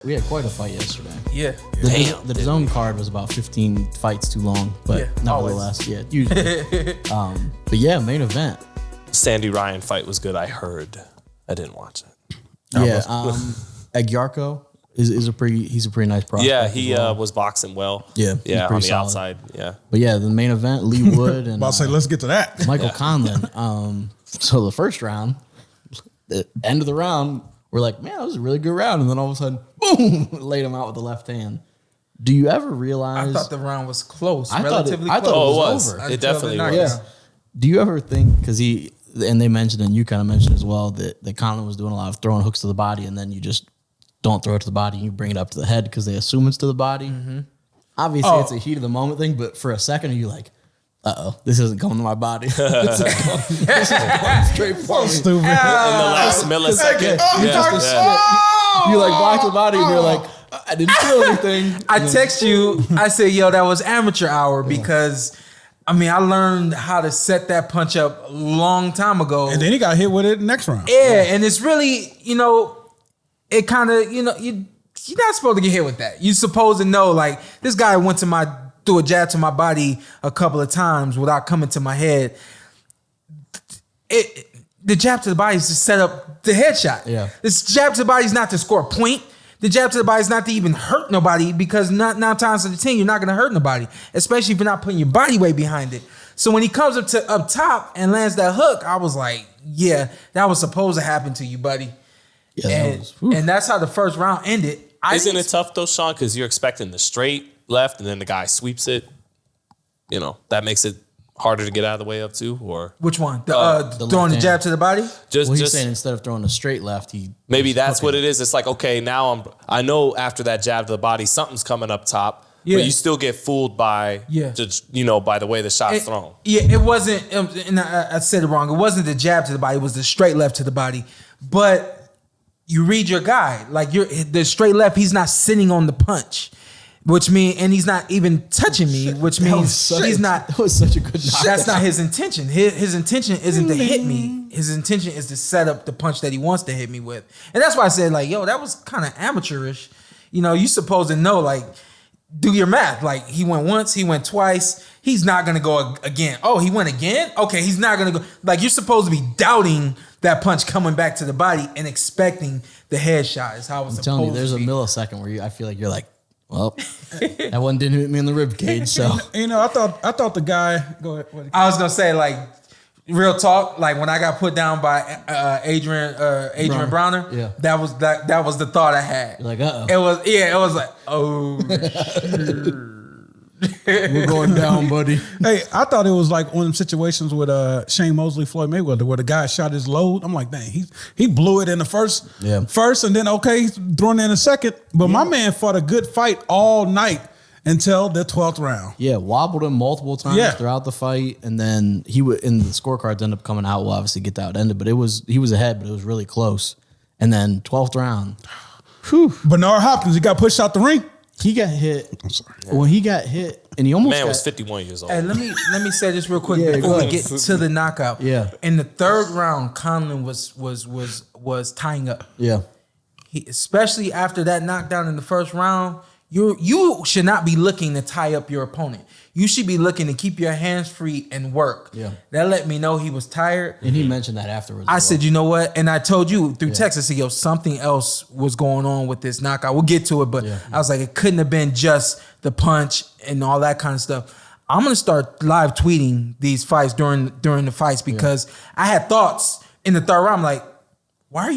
We had quite a fight yesterday. Yeah. The zone card was about 15 fights too long, but nevertheless, usually. But yeah, main event. Sandy Ryan fight was good. I heard. I didn't watch it. Yeah, Agyarko he's a pretty nice prospect. Yeah, he was boxing well. Yeah, on the solid. outside. Yeah, but yeah, the main event, Leigh Wood and about to say, let's get to that. Michael Conlan. So the first round, the end of the round, we're like, man, that was a really good round, and then all of a sudden, boom, laid him out with the left hand. Do you ever realize? I thought the round was close, I relatively thought it was over. Until It definitely was. Yeah. Do you ever think, because and they mentioned, and you kind of mentioned as well, that Conlan was doing a lot of throwing hooks to the body, and then you just don't throw it to the body, you bring it up to the head because they assume it's to the body. Mm-hmm. Obviously, it's a heat of the moment thing, but for a second, you're like, this isn't going to my body. This is going straight forward. So stupid. in the last millisecond. You like block the body, and you're like, I didn't feel anything. I text you. I said, yo, that was amateur hour because, I mean, I learned how to set that punch up a long time ago. And then he got hit with it next round. Yeah, and it's really, it kind of, you're not supposed to get hit with that. You're supposed to know, like, this guy threw a jab to my body a couple of times without coming to my head. The jab to the body is to set up the headshot. Yeah. This jab to the body is not to score a point. The jab to the body is not to even hurt nobody because 9 times out of 10, you're not going to hurt nobody, especially if you're not putting your body weight behind it. So when he comes up top and lands that hook, I was like, yeah, that was supposed to happen to you, buddy. Yeah, and that's how the first round ended. Isn't it tough though, Sean? Because you're expecting the straight left, and then the guy sweeps it. That makes it harder to get out of the way of too. Or which one? Throwing the jab to the body. He's saying instead of throwing a straight left, maybe that's what it is. It's like, okay, now I know after that jab to the body, something's coming up top. Yeah. But you still get fooled by by the way the shot's thrown. Yeah, it wasn't. And I said it wrong. It wasn't the jab to the body. It was the straight left to the body. But you read your guy, like the straight left. He's not sitting on the punch, which means, and he's not even touching me, which means he's not. That was such a good knock. That's not his intention. His intention isn't to hit me. His intention is to set up the punch that he wants to hit me with, and that's why I said, like, yo, that was kind of amateurish. You supposed to know, like, do your math. Like, he went once, he went twice. He's not gonna go again. Oh, he went again? Okay, he's not gonna go. Like, you're supposed to be doubting that punch coming back to the body and expecting the headshot is how it's supposed to be. I'm telling you, there's a millisecond where I feel like you're like, well, that one didn't hit me in the rib cage. So I thought the guy. Go ahead. I was gonna say, like, real talk. Like, when I got put down by Adrian Browner, that was the thought I had. You're like, uh-oh. It was like, oh shit. We're going down, buddy. Hey, I thought it was like one of them situations with Shane Mosley, Floyd Mayweather, where the guy shot his load. I'm like, dang, he blew it in the first, and then he's throwing it in the second. But my man fought a good fight all night until the 12th round. Yeah, wobbled him multiple times throughout the fight, and then he would, and the scorecards end up coming out. We'll obviously get that ended, but he was ahead, but it was really close. And then 12th round, Bernard Hopkins, he got pushed out the ring. He got hit. I'm sorry. When he got hit, and he almost was 51 years old. Hey, let me say this real quick before we get to the knockout. Yeah. In the third round, Conlan was tying up. Yeah. Especially after that knockdown in the first round, you should not be looking to tie up your opponent. You should be looking to keep your hands free and work. Yeah. That let me know he was tired. And he mentioned that afterwards. I said, you know what? And I told you through text, I said, yo, something else was going on with this knockout. We'll get to it, but I was like, it couldn't have been just the punch and all that kind of stuff. I'm gonna start live tweeting these fights during the fights because I had thoughts in the third round. I'm like, why are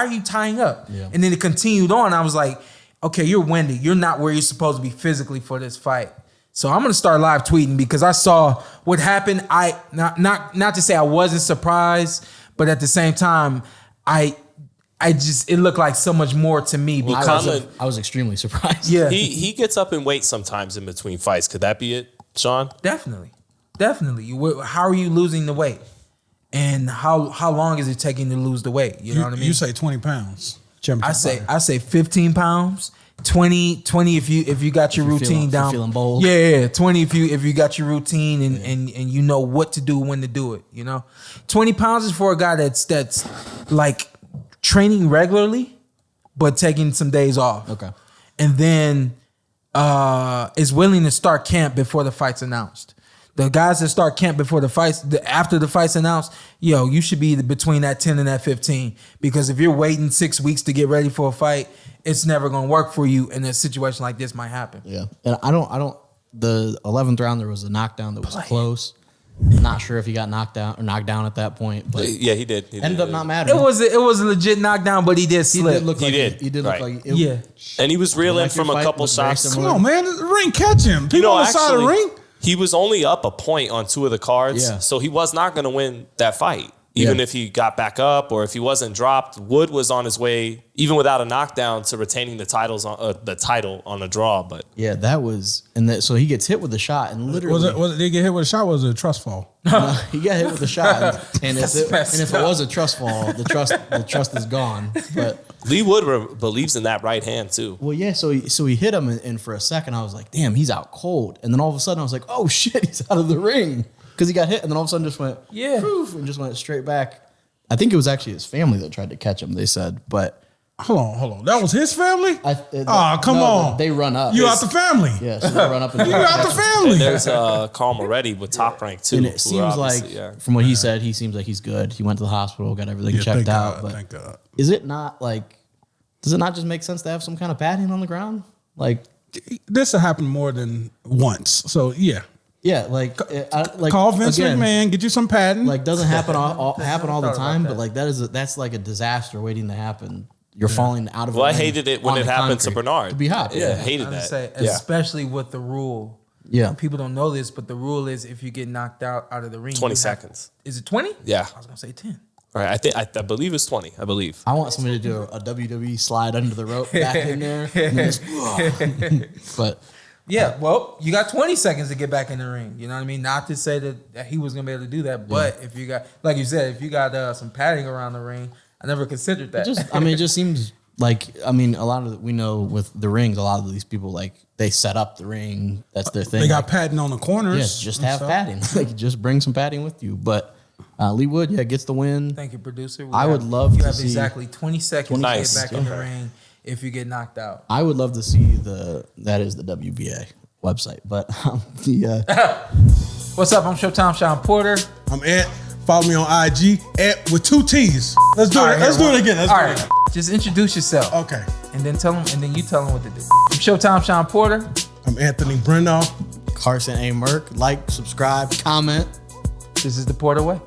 you tying up? Yeah. And then it continued on. I was like, okay, you're winded. You're not where you're supposed to be physically for this fight. So I'm gonna start live tweeting because I saw what happened. I not to say I wasn't surprised, but at the same time, it looked like so much more to me because I was extremely surprised. Yeah, he gets up in weight sometimes in between fights. Could that be it, Sean? Definitely. How are you losing the weight, and how long is it taking to lose the weight? You know what I mean? You say 20 pounds. I say 15 pounds. 20 if you got your routine down. Feeling bold. Yeah, 20 if you got your routine and you know what to do when to do it, 20 pounds is for a guy that's like training regularly but taking some days off. Okay. And then is willing to start camp before the fight's announced. The guys that start camp before the fights, after the fight's announced, you should be between that 10 and that 15. Because if you're waiting 6 weeks to get ready for a fight, it's never going to work for you. And a situation like this might happen. Yeah. And I don't, the 11th round, there was a knockdown that was close. Not sure if he got knocked down at that point, but yeah, he did. Ended up not mattering. It was a legit knockdown, but he did slip. He did look like and he was reeling from a couple shots. Come on, man, the ring catch him. People on the side of the ring. He was only up a point on 2 of the cards, so he was not going to win that fight. Even if he got back up or if he wasn't dropped, Wood was on his way, even without a knockdown, to retaining the title on a draw. But yeah, that was, so he gets hit with the shot, and literally did he get hit with a shot? Or was it a trust fall? No, he got hit with a shot, and if it was a trust fall, the trust is gone. But Leigh Wood believes in that right hand too. Well, yeah, so he hit him, and for a second I was like, damn, he's out cold, and then all of a sudden I was like, oh shit, he's out of the ring. Because he got hit, and then all of a sudden just went, poof, and just went straight back. I think it was actually his family that tried to catch him, they said. But hold on. That was his family? Come on. They run up. You out the family. Yeah, so they run up. And you out the family. And there's Carl Moretti with Top Rank, too. And it seems like, from what he said, he seems like he's good. He went to the hospital, got everything checked out. But thank God. Is it not does it not just make sense to have some kind of padding on the ground? This will happen more than once. So, yeah. Yeah, call Vince McMahon, get you some padding. Doesn't happen all the time, but that's like a disaster waiting to happen. You're falling out of. Well, I hated it when it happened to Bernard. To be hot, yeah, I hated that. Especially with the rule. Yeah, people don't know this, but the rule is if you get knocked out of the ring, 20 seconds. Is it 20? Yeah, I was gonna say 10. All right, I believe it's 20. I believe. I want somebody to do a WWE slide under the rope back in there, but. Yeah, well, you got 20 seconds to get back in the ring. You know what I mean? Not to say that he was going to be able to do that, but if you got, like you said, if you got some padding around the ring, I never considered that. It just seems like, a lot of we know with the rings, a lot of these people, they set up the ring. That's their thing. They got padding on the corners. Yes, just have padding. Just bring some padding with you. But Leigh Wood, gets the win. Thank you, producer. I would love to see. You have exactly 20 seconds to get back in the ring. If you get knocked out, I would love to see that is the WBA website. But what's up? I'm Showtime Shawn Porter. I'm Ant. Follow me on IG with 2 T's. Let's do it. Let's do it again. All right. Just introduce yourself. Okay. And then you tell them what to do. I'm Showtime Shawn Porter. I'm Anthony Brenagh. Carson Merk. Like, subscribe, comment. This is the Porter Way.